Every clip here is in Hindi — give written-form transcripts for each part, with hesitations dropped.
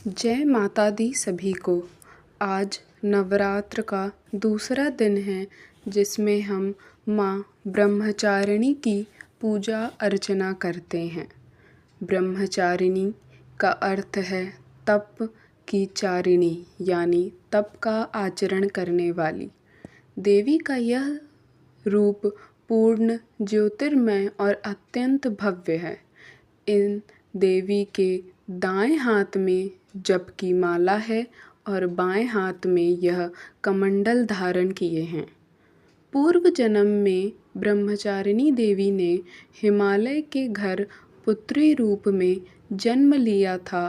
जय माता दी सभी को। आज नवरात्र का दूसरा दिन है जिसमें हम माँ ब्रह्मचारिणी की पूजा अर्चना करते हैं। ब्रह्मचारिणी का अर्थ है तप की चारिणी, यानी तप का आचरण करने वाली। देवी का यह रूप पूर्ण ज्योतिर्मय और अत्यंत भव्य है। इन देवी के दाएं हाथ में जप की माला है और बाएं हाथ में यह कमंडल धारण किए हैं। पूर्व जन्म में ब्रह्मचारिणी देवी ने हिमालय के घर पुत्री रूप में जन्म लिया था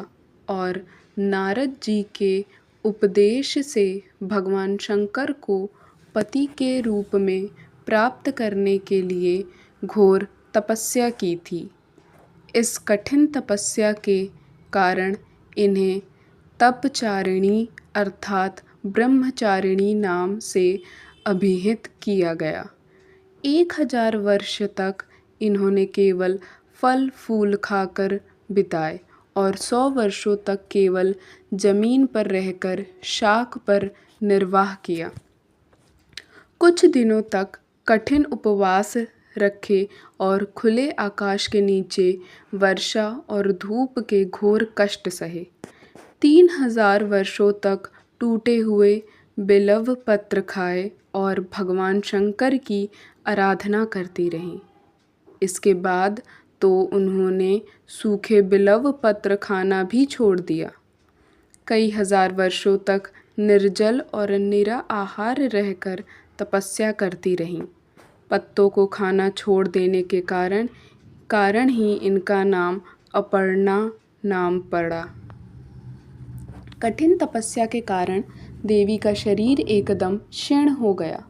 और नारद जी के उपदेश से भगवान शंकर को पति के रूप में प्राप्त करने के लिए घोर तपस्या की थी। इस कठिन तपस्या के कारण इन्हें तपचारिणी अर्थात ब्रह्मचारिणी नाम से अभिहित किया गया। 1000 वर्ष तक इन्होंने केवल फल फूल खाकर बिताए और 100 वर्षों तक केवल जमीन पर रहकर शाक पर निर्वाह किया। कुछ दिनों तक कठिन उपवास रखे और खुले आकाश के नीचे वर्षा और धूप के घोर कष्ट सहे। 3000 वर्षों तक टूटे हुए बिल्व पत्र खाए और भगवान शंकर की आराधना करती रहीं। इसके बाद तो उन्होंने सूखे बिल्व पत्र खाना भी छोड़ दिया। कई हजार वर्षों तक निर्जल और निरा आहार रहकर तपस्या करती रहीं। पत्तों को खाना छोड़ देने के कारण ही इनका नाम अपर्णा नाम पड़ा। कठिन तपस्या के कारण देवी का शरीर एकदम क्षीण हो गया।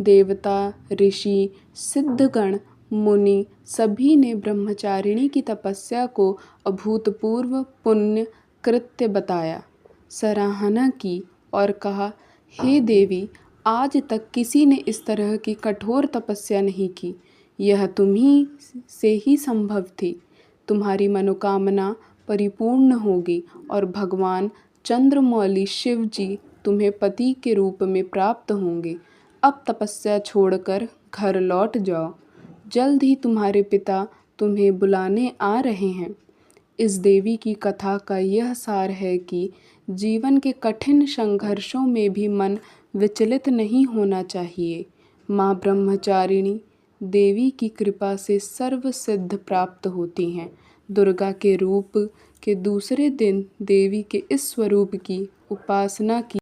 देवता, ऋषि, सिद्धगण, मुनि सभी ने ब्रह्मचारिणी की तपस्या को अभूतपूर्व पुण्य कृत्य बताया, सराहना की और कहा, हे देवी, आज तक किसी ने इस तरह की कठोर तपस्या नहीं की। यह तुम्ही से ही संभव थी। तुम्हारी मनोकामना परिपूर्ण होगी और भगवान चंद्रमौली शिव जी तुम्हें पति के रूप में प्राप्त होंगे। अब तपस्या छोड़कर घर लौट जाओ। जल्द ही तुम्हारे पिता तुम्हें बुलाने आ रहे हैं। इस देवी की कथा का यह सार है कि जीवन के कठिन संघर्षों में भी मन विचलित नहीं होना चाहिए। माँ ब्रह्मचारिणी देवी की कृपा से सर्व सिद्ध प्राप्त होती हैं। दुर्गा के रूप के दूसरे दिन देवी के इस स्वरूप की उपासना की